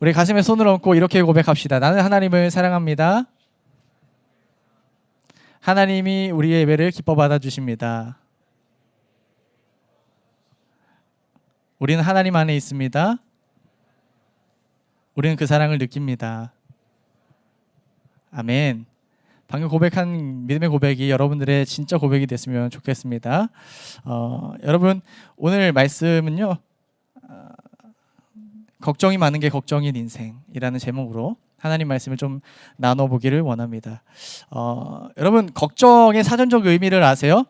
우리 가슴에 손을 얹고 이렇게 고백합시다. 나는 하나님을 사랑합니다. 하나님이 우리의 예배를 기뻐 받아주십니다. 우리는 하나님 안에 있습니다. 우리는 그 사랑을 느낍니다. 아멘. 방금 고백한 믿음의 고백이 여러분들의 진짜 고백이 됐으면 좋겠습니다. 여러분, 오늘 말씀은요, 걱정이 많은 게 걱정인 인생이라는 제목으로 하나님 말씀을 좀 나눠보기를 원합니다. 여러분, 걱정의 사전적 의미를 아세요?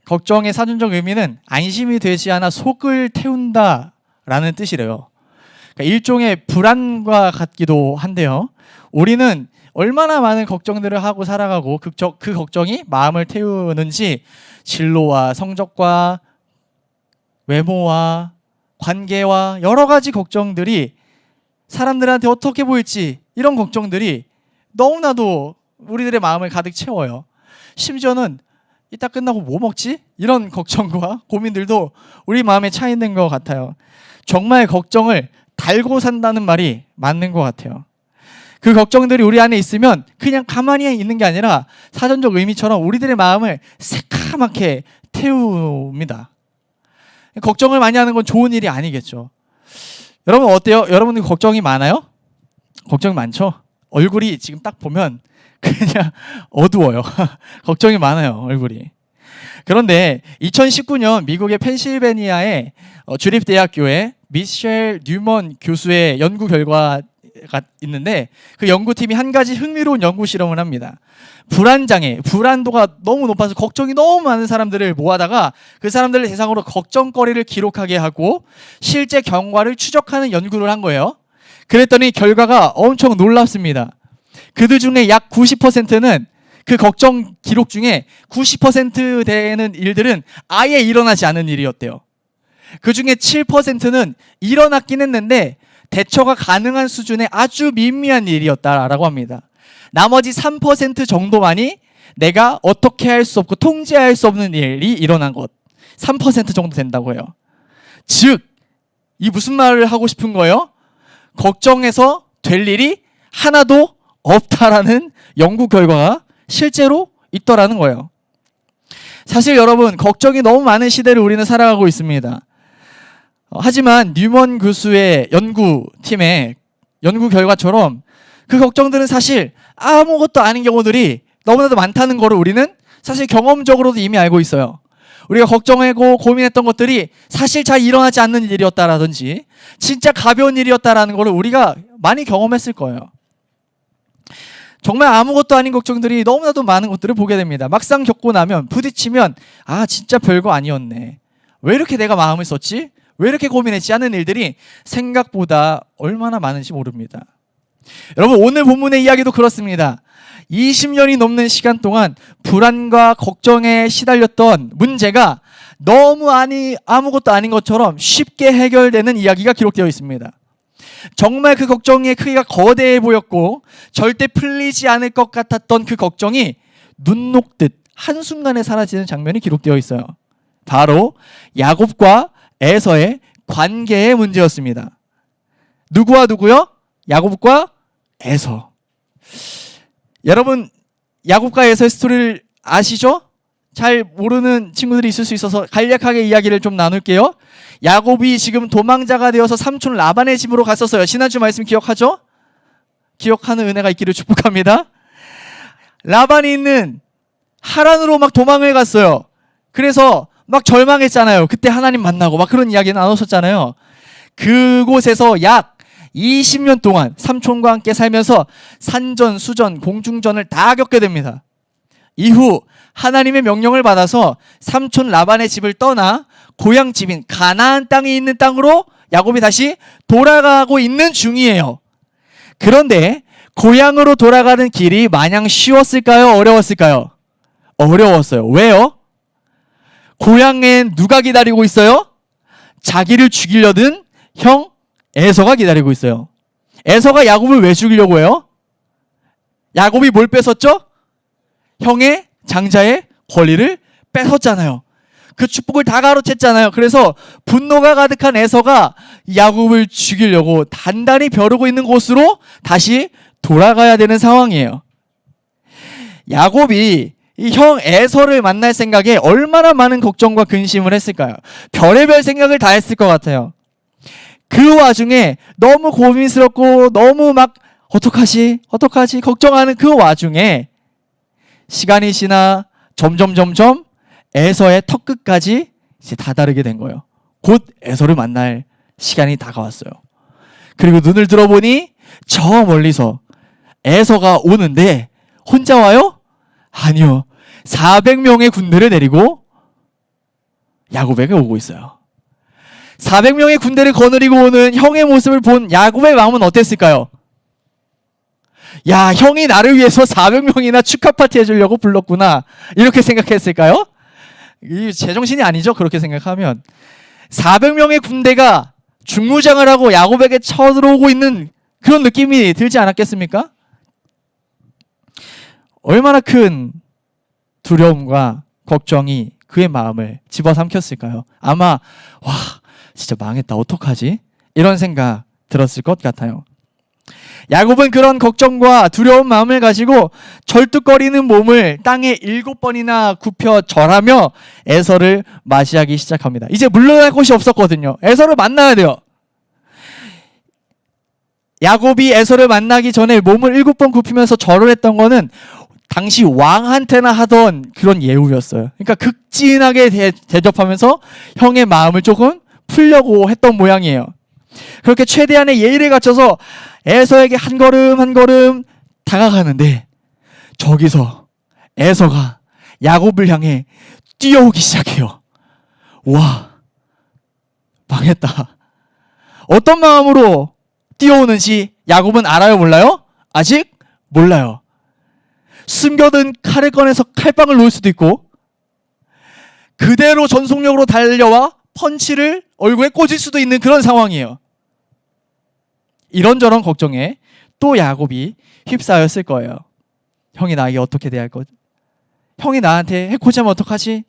걱정의 사전적 의미는 안심이 되지 않아 속을 태운다라는 뜻이래요. 그러니까 일종의 불안과 같기도 한데요. 우리는 얼마나 많은 걱정들을 하고 살아가고 그 걱정이 마음을 태우는지 진로와 성적과 외모와 관계와 여러 가지 걱정들이 사람들한테 어떻게 보일지 이런 걱정들이 너무나도 우리들의 마음을 가득 채워요. 심지어는 이따 끝나고 뭐 먹지? 이런 걱정과 고민들도 우리 마음에 차 있는 것 같아요. 정말 걱정을 달고 산다는 말이 맞는 것 같아요. 그 걱정들이 우리 안에 있으면 그냥 가만히 있는 게 아니라 사전적 의미처럼 우리들의 마음을 새카맣게 태웁니다. 걱정을 많이 하는 건 좋은 일이 아니겠죠. 여러분 어때요? 여러분들 걱정이 많아요? 걱정이 많죠? 얼굴이 지금 딱 보면 그냥 어두워요. 걱정이 많아요, 얼굴이. 그런데 2019년 미국의 펜실베니아의 주립대학교에 미셸 뉴먼 교수의 연구 결과가 있는데 그 연구팀이 한 가지 흥미로운 연구 실험을 합니다. 불안장애, 불안도가 너무 높아서 걱정이 너무 많은 사람들을 모아다가 그 사람들을 대상으로 걱정거리를 기록하게 하고 실제 경과를 추적하는 연구를 한 거예요. 그랬더니 결과가 엄청 놀랍습니다. 그들 중에 약 90%는 그 걱정 기록 중에 90% 되는 일들은 아예 일어나지 않은 일이었대요. 그 중에 7%는 일어났긴 했는데 대처가 가능한 수준의 아주 미미한 일이었다라고 합니다. 나머지 3% 정도만이 내가 어떻게 할 수 없고 통제할 수 없는 일이 일어난 것. 3% 정도 된다고 해요. 즉, 이 무슨 말을 하고 싶은 거예요? 걱정해서 될 일이 하나도 없다라는 연구 결과가 실제로 있더라는 거예요. 사실 여러분, 걱정이 너무 많은 시대를 우리는 살아가고 있습니다. 하지만 뉴먼 교수의 연구팀의 연구 결과처럼 그 걱정들은 사실 아무것도 아닌 경우들이 너무나도 많다는 것을 우리는 사실 경험적으로도 이미 알고 있어요. 우리가 걱정하고 고민했던 것들이 사실 잘 일어나지 않는 일이었다라든지 진짜 가벼운 일이었다라는 것을 우리가 많이 경험했을 거예요. 정말 아무것도 아닌 걱정들이 너무나도 많은 것들을 보게 됩니다. 막상 겪고 나면 부딪히면 아 진짜 별거 아니었네. 왜 이렇게 내가 마음을 썼지? 왜 이렇게 고민했지 하는 일들이 생각보다 얼마나 많은지 모릅니다. 여러분 오늘 본문의 이야기도 그렇습니다. 20년이 넘는 시간 동안 불안과 걱정에 시달렸던 문제가 너무 아무것도 아닌 것처럼 쉽게 해결되는 이야기가 기록되어 있습니다. 정말 그 걱정의 크기가 거대해 보였고 절대 풀리지 않을 것 같았던 그 걱정이 눈 녹듯 한순간에 사라지는 장면이 기록되어 있어요. 바로 야곱과 에서의 관계의 문제였습니다. 누구와 누구요? 야곱과 에서. 여러분 야곱과 에서의 스토리를 아시죠? 잘 모르는 친구들이 있을 수 있어서 간략하게 이야기를 좀 나눌게요. 야곱이 지금 도망자가 되어서 삼촌 라반의 집으로 갔었어요. 지난주 말씀 기억하죠? 기억하는 은혜가 있기를 축복합니다. 라반이 있는 하란으로 막 도망을 갔어요. 그래서 막 절망했잖아요. 그때 하나님 만나고 막 그런 이야기 나눴었잖아요. 그곳에서 약 20년 동안 삼촌과 함께 살면서 산전, 수전, 공중전을 다 겪게 됩니다. 이후 하나님의 명령을 받아서 삼촌 라반의 집을 떠나 고향 집인 가나안 땅이 있는 땅으로 야곱이 다시 돌아가고 있는 중이에요. 그런데 고향으로 돌아가는 길이 마냥 쉬웠을까요? 어려웠을까요? 어려웠어요. 왜요? 고향엔 누가 기다리고 있어요? 자기를 죽이려던 형 에서가 기다리고 있어요. 에서가 야곱을 왜 죽이려고 해요? 야곱이 뭘 뺏었죠? 형의 장자의 권리를 뺏었잖아요. 그 축복을 다 가로챘잖아요. 그래서 분노가 가득한 에서가 야곱을 죽이려고 단단히 벼르고 있는 곳으로 다시 돌아가야 되는 상황이에요. 야곱이 이 형 에서를 만날 생각에 얼마나 많은 걱정과 근심을 했을까요? 별의별 생각을 다 했을 것 같아요. 그 와중에 너무 고민스럽고 너무 막 어떡하지 걱정하는 그 와중에 시간이 지나 점점 에서의 턱끝까지 이제 다다르게 된 거예요. 곧 에서를 만날 시간이 다가왔어요. 그리고 눈을 들어보니 저 멀리서 에서가 오는데 혼자 와요? 아니요. 400명의 군대를 데리고 야곱에게 오고 있어요. 400명의 군대를 거느리고 오는 형의 모습을 본 야곱의 마음은 어땠을까요? 야, 형이 나를 위해서 400명이나 축하 파티 해주려고 불렀구나. 이렇게 생각했을까요? 이 제정신이 아니죠. 그렇게 생각하면. 400명의 군대가 중무장을 하고 야곱에게 쳐들어오고 있는 그런 느낌이 들지 않았겠습니까? 얼마나 큰 두려움과 걱정이 그의 마음을 집어삼켰을까요? 아마 와 진짜 망했다 어떡하지? 이런 생각 들었을 것 같아요. 야곱은 그런 걱정과 두려운 마음을 가지고 절뚝거리는 몸을 땅에 7번이나 굽혀 절하며 에서를 맞이하기 시작합니다. 이제 물러날 곳이 없었거든요. 에서를 만나야 돼요. 야곱이 에서를 만나기 전에 몸을 7번 굽히면서 절을 했던 거는 당시 왕한테나 하던 그런 예우였어요. 그러니까 극진하게 대접하면서 형의 마음을 조금 풀려고 했던 모양이에요. 그렇게 최대한의 예의를 갖춰서 에서에게 한 걸음 다가가는데 저기서 에서가 야곱을 향해 뛰어오기 시작해요. 와, 망했다. 어떤 마음으로 뛰어오는지 야곱은 알아요, 몰라요? 아직 몰라요. 숨겨둔 칼을 꺼내서 칼빵을 놓을 수도 있고 그대로 전속력으로 달려와 펀치를 얼굴에 꽂을 수도 있는 그런 상황이에요. 이런저런 걱정에 또 야곱이 휩싸였을 거예요. 형이 나에게 어떻게 대할 것? 형이 나한테 해코지하면 어떡하지?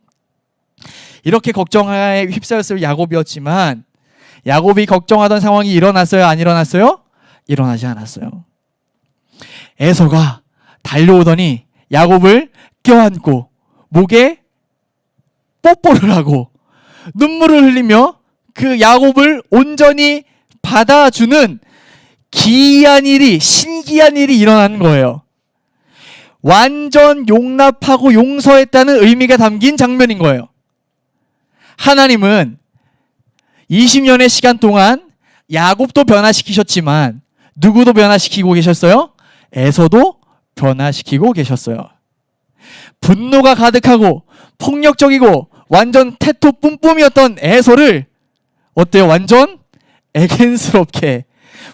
이렇게 걱정에 휩싸였을 야곱이었지만 야곱이 걱정하던 상황이 일어났어요? 안 일어났어요? 일어나지 않았어요. 에서가 달려오더니 야곱을 껴안고 목에 뽀뽀를 하고 눈물을 흘리며 그 야곱을 온전히 받아주는 기이한 일이, 신기한 일이 일어나는 거예요. 완전 용납하고 용서했다는 의미가 담긴 장면인 거예요. 하나님은 20년의 시간 동안 야곱도 변화시키셨지만 누구도 변화시키고 계셨어요? 에서도 변화시키고 계셨어요. 분노가 가득하고 폭력적이고 완전 태토 뿜뿜이었던 에서를 어때요? 완전 애견스럽게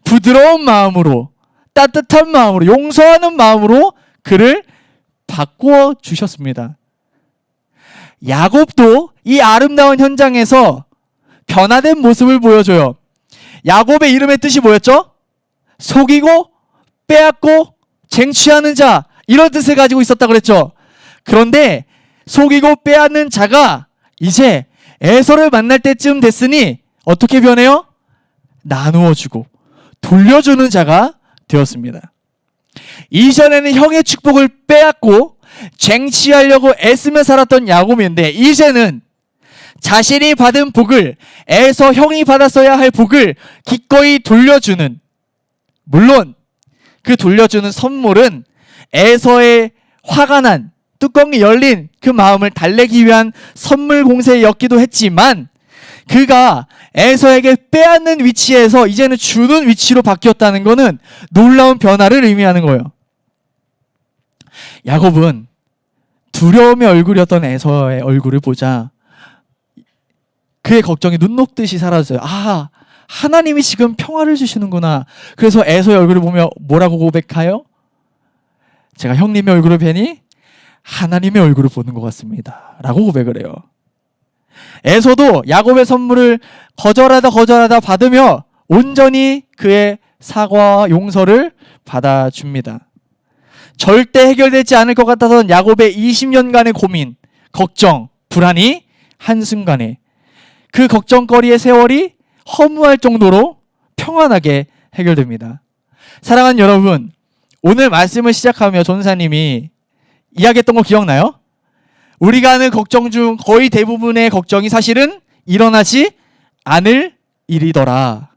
부드러운 마음으로 따뜻한 마음으로 용서하는 마음으로 그를 바꾸어 주셨습니다. 야곱도 이 아름다운 현장에서 변화된 모습을 보여줘요. 야곱의 이름의 뜻이 뭐였죠? 속이고 빼앗고 쟁취하는 자, 이런 뜻을 가지고 있었다 그랬죠. 그런데 속이고 빼앗는 자가 이제 에서를 만날 때쯤 됐으니 어떻게 변해요? 나누어주고 돌려주는 자가 되었습니다. 이전에는 형의 축복을 빼앗고 쟁취하려고 애쓰며 살았던 야곱인데 이제는 자신이 받은 복을 에서 형이 받았어야 할 복을 기꺼이 돌려주는, 물론 그 돌려주는 선물은 에서의 화가 난 뚜껑이 열린 그 마음을 달래기 위한 선물 공세였기도 했지만 그가 에서에게 빼앗는 위치에서 이제는 주는 위치로 바뀌었다는 것은 놀라운 변화를 의미하는 거예요. 야곱은 두려움의 얼굴이었던 에서의 얼굴을 보자 그의 걱정이 눈 녹듯이 사라졌어요. 아, 하나님이 지금 평화를 주시는구나. 그래서 에서의 얼굴을 보며 뭐라고 고백하여? 제가 형님의 얼굴을 뵈니 하나님의 얼굴을 보는 것 같습니다. 라고 고백을 해요. 에서도 야곱의 선물을 거절하다 받으며 온전히 그의 사과와 용서를 받아줍니다. 절대 해결되지 않을 것 같아서 야곱의 20년간의 고민, 걱정, 불안이 한순간에 그 걱정거리의 세월이 허무할 정도로 평안하게 해결됩니다. 사랑하는 여러분, 오늘 말씀을 시작하며 전사님이 이야기했던 거 기억나요? 우리가 하는 걱정 중 거의 대부분의 걱정이 사실은 일어나지 않을 일이더라.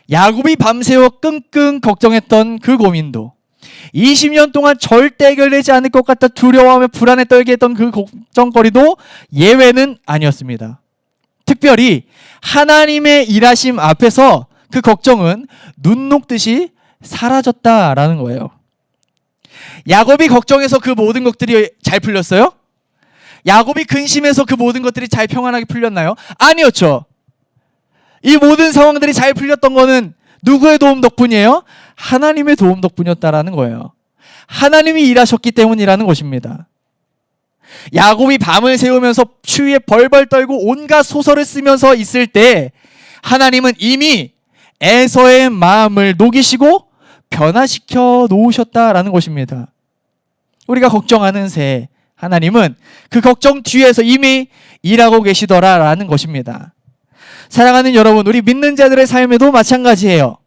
야곱이 밤새워 끙끙 걱정했던 그 고민도 20년 동안 절대 해결되지 않을 것 같다 두려워하며 불안에 떨게 했던 그 걱정거리도 예외는 아니었습니다. 특별히 하나님의 일하심 앞에서 그 걱정은 눈 녹듯이 사라졌다라는 거예요. 야곱이 걱정해서 그 모든 것들이 잘 풀렸어요? 야곱이 근심해서 그 모든 것들이 잘 평안하게 풀렸나요? 아니었죠. 이 모든 상황들이 잘 풀렸던 거는 누구의 도움 덕분이에요? 하나님의 도움 덕분이었다라는 거예요. 하나님이 일하셨기 때문이라는 것입니다. 야곱이 밤을 새우면서 추위에 벌벌 떨고 온갖 소설을 쓰면서 있을 때 하나님은 이미 에서의 마음을 녹이시고 변화시켜 놓으셨다라는 것입니다. 우리가 걱정하는 새 하나님은 그 걱정 뒤에서 이미 일하고 계시더라라는 것입니다. 사랑하는 여러분, 우리 믿는 자들의 삶에도 마찬가지예요.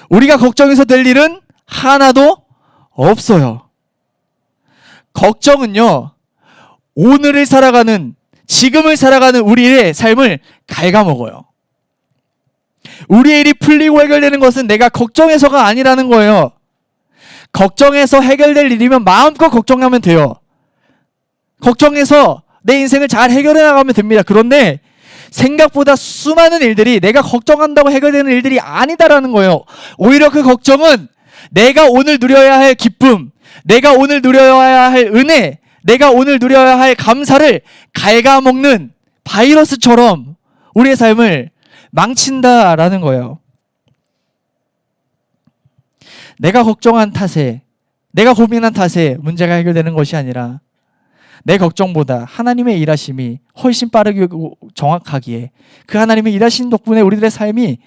우리가 걱정해서 될 일은 하나도 없어요. 걱정은요, 오늘을 살아가는, 지금을 살아가는 우리의 삶을 갉아먹어요. 우리의 일이 풀리고 해결되는 것은 내가 걱정해서가 아니라는 거예요. 걱정해서 해결될 일이면 마음껏 걱정하면 돼요. 걱정해서 내 인생을 잘 해결해 나가면 됩니다. 그런데 생각보다 수많은 일들이 내가 걱정한다고 해결되는 일들이 아니다라는 거예요. 오히려 그 걱정은 내가 오늘 누려야 할 기쁨, 내가 오늘 누려야 할 은혜, 내가 오늘 누려야 할 감사를 갉아먹는 바이러스처럼 우리의 삶을 망친다라는 거예요. 내가 걱정한 탓에, 내가 고민한 탓에 문제가 해결되는 것이 아니라 내 걱정보다 하나님의 일하심이 훨씬 빠르고 정확하기에 그 하나님의 일하신 덕분에 우리들의 삶이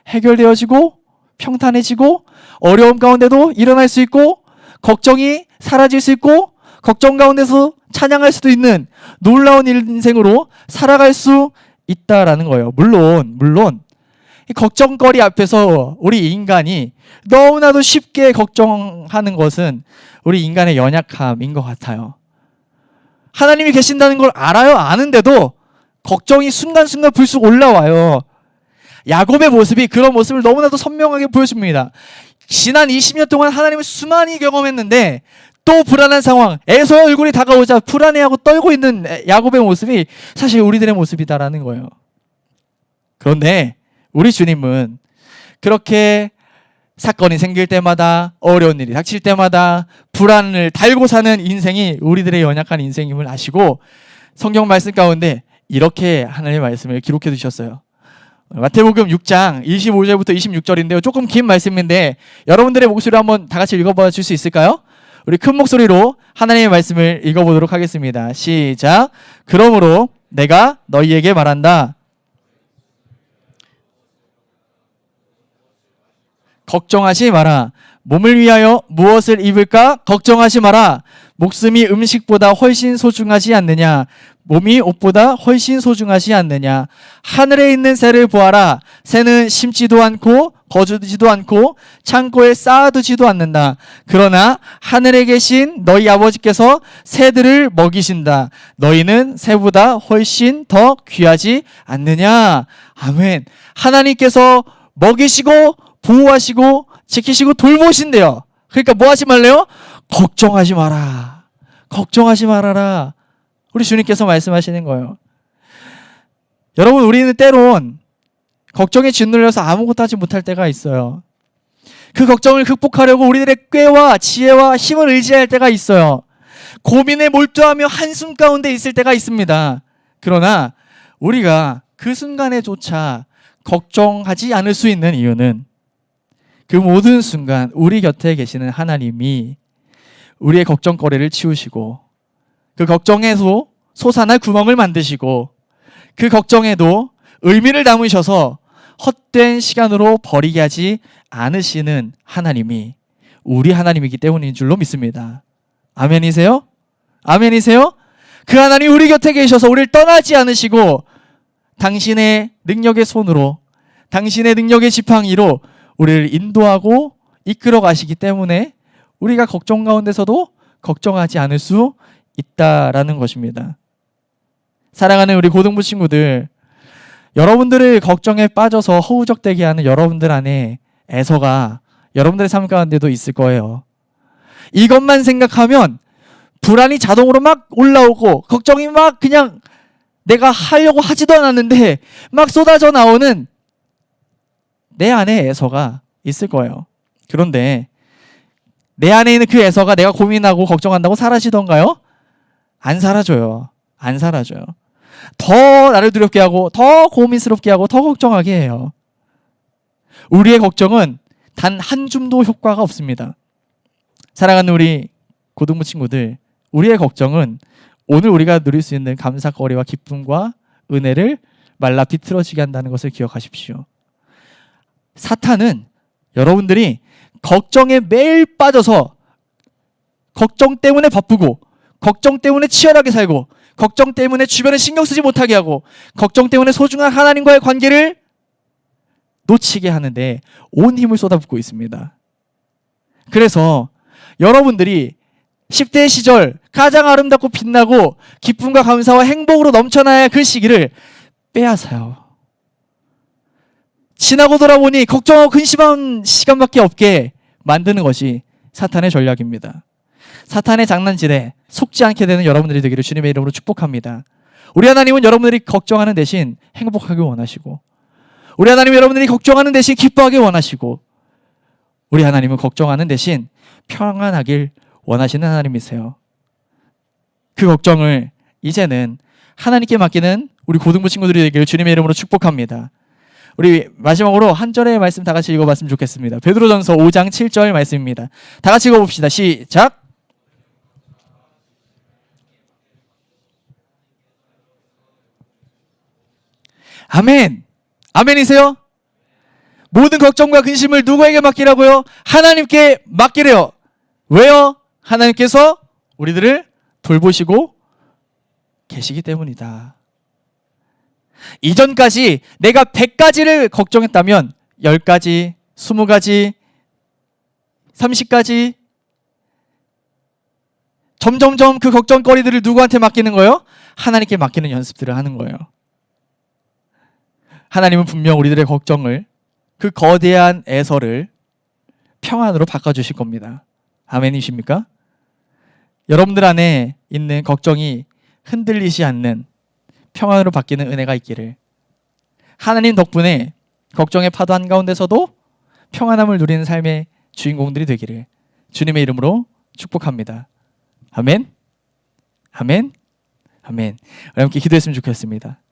해결되어지고 평탄해지고 어려움 가운데도 일어날 수 있고 걱정이 사라질 수 있고 걱정 가운데서 찬양할 수도 있는 놀라운 인생으로 살아갈 수 있다라는 거예요. 물론 이 걱정거리 앞에서 우리 인간이 너무나도 쉽게 걱정하는 것은 우리 인간의 연약함인 것 같아요. 하나님이 계신다는 걸 알아요. 아는데도 걱정이 순간순간 불쑥 올라와요. 야곱의 모습이 그런 모습을 너무나도 선명하게 보여줍니다. 지난 20년 동안 하나님을 수많이 경험했는데 또 불안한 상황, 에서의 얼굴이 다가오자 불안해하고 떨고 있는 야곱의 모습이 사실 우리들의 모습이다라는 거예요. 그런데 우리 주님은 그렇게 사건이 생길 때마다, 어려운 일이 닥칠 때마다 불안을 달고 사는 인생이 우리들의 연약한 인생임을 아시고 성경 말씀 가운데 이렇게 하나님의 말씀을 기록해 두셨어요. 마태복음 6장 25절부터 26절인데요. 조금 긴 말씀인데 여러분들의 목소리로 한번 다 같이 읽어봐 줄 수 있을까요? 우리 큰 목소리로 하나님의 말씀을 읽어보도록 하겠습니다. 시작. 그러므로 내가 너희에게 말한다. 걱정하지 마라. 몸을 위하여 무엇을 입을까? 걱정하지 마라. 목숨이 음식보다 훨씬 소중하지 않느냐? 몸이 옷보다 훨씬 소중하지 않느냐? 하늘에 있는 새를 보아라. 새는 심지도 않고 거두지도 않고 창고에 쌓아두지도 않는다. 그러나 하늘에 계신 너희 아버지께서 새들을 먹이신다. 너희는 새보다 훨씬 더 귀하지 않느냐? 아멘. 하나님께서 먹이시고 보호하시고 지키시고 돌보신대요. 그러니까 뭐 하지 말래요? 걱정하지 마라. 걱정하지 말아라. 우리 주님께서 말씀하시는 거예요. 여러분, 우리는 때론 걱정에 짓눌려서 아무것도 하지 못할 때가 있어요. 그 걱정을 극복하려고 우리들의 꾀와 지혜와 힘을 의지할 때가 있어요. 고민에 몰두하며 한숨 가운데 있을 때가 있습니다. 그러나 우리가 그 순간에조차 걱정하지 않을 수 있는 이유는 그 모든 순간 우리 곁에 계시는 하나님이 우리의 걱정거리를 치우시고 그 걱정에서 솟아날 구멍을 만드시고 그 걱정에도 의미를 담으셔서 헛된 시간으로 버리게 하지 않으시는 하나님이 우리 하나님이기 때문인 줄로 믿습니다. 아멘이세요? 아멘이세요? 그 하나님 우리 곁에 계셔서 우리를 떠나지 않으시고 당신의 능력의 손으로, 당신의 능력의 지팡이로 우리를 인도하고 이끌어 가시기 때문에 우리가 걱정 가운데서도 걱정하지 않을 수 있다라는 것입니다. 사랑하는 우리 고등부 친구들, 여러분들을 걱정에 빠져서 허우적대게 하는 여러분들 안에 애서가 여러분들의 삶 가운데도 있을 거예요. 이것만 생각하면 불안이 자동으로 막 올라오고 걱정이 막 그냥 내가 하려고 하지도 않았는데 막 쏟아져 나오는 내 안에 애서가 있을 거예요. 그런데 내 안에 있는 그 애서가 내가 고민하고 걱정한다고 사라지던가요? 안 사라져요. 안 사라져요. 더 나를 두렵게 하고 더 고민스럽게 하고 더 걱정하게 해요. 우리의 걱정은 단 한 줌도 효과가 없습니다. 사랑하는 우리 고등부 친구들, 우리의 걱정은 오늘 우리가 누릴 수 있는 감사거리와 기쁨과 은혜를 말라 비틀어지게 한다는 것을 기억하십시오. 사탄은 여러분들이 걱정에 매일 빠져서 걱정 때문에 바쁘고 걱정 때문에 치열하게 살고 걱정 때문에 주변에 신경 쓰지 못하게 하고 걱정 때문에 소중한 하나님과의 관계를 놓치게 하는데 온 힘을 쏟아붓고 있습니다. 그래서 여러분들이 10대 시절 가장 아름답고 빛나고 기쁨과 감사와 행복으로 넘쳐나야 할 그 시기를 빼앗아요. 지나고 돌아보니 걱정하고 근심한 시간밖에 없게 만드는 것이 사탄의 전략입니다. 사탄의 장난질에 속지 않게 되는 여러분들이 되기를 주님의 이름으로 축복합니다. 우리 하나님은 여러분들이 걱정하는 대신 행복하길 원하시고, 우리 하나님은 여러분들이 걱정하는 대신 기뻐하길 원하시고, 우리 하나님은 걱정하는 대신 평안하길 원하시는 하나님이세요. 그 걱정을 이제는 하나님께 맡기는 우리 고등부 친구들이 되기를 주님의 이름으로 축복합니다. 우리 마지막으로 한 절의 말씀 다 같이 읽어봤으면 좋겠습니다. 베드로전서 5장 7절 말씀입니다. 다 같이 읽어봅시다. 시작. 아멘. 아멘이세요? 모든 걱정과 근심을 누구에게 맡기라고요? 하나님께 맡기래요. 왜요? 하나님께서 우리들을 돌보시고 계시기 때문이다. 이전까지 내가 100가지를 걱정했다면 10가지, 20가지, 30가지 점점점 그 걱정거리들을 누구한테 맡기는 거예요? 하나님께 맡기는 연습들을 하는 거예요. 하나님은 분명 우리들의 걱정을, 그 거대한 애서를 평안으로 바꿔주실 겁니다. 아멘이십니까? 여러분들 안에 있는 걱정이 흔들리지 않는 평안으로 바뀌는 은혜가 있기를, 하나님 덕분에 걱정의 파도 한가운데서도 평안함을 누리는 삶의 주인공들이 되기를 주님의 이름으로 축복합니다. 아멘. 아멘. 아멘. 우리 함께 기도했으면 좋겠습니다.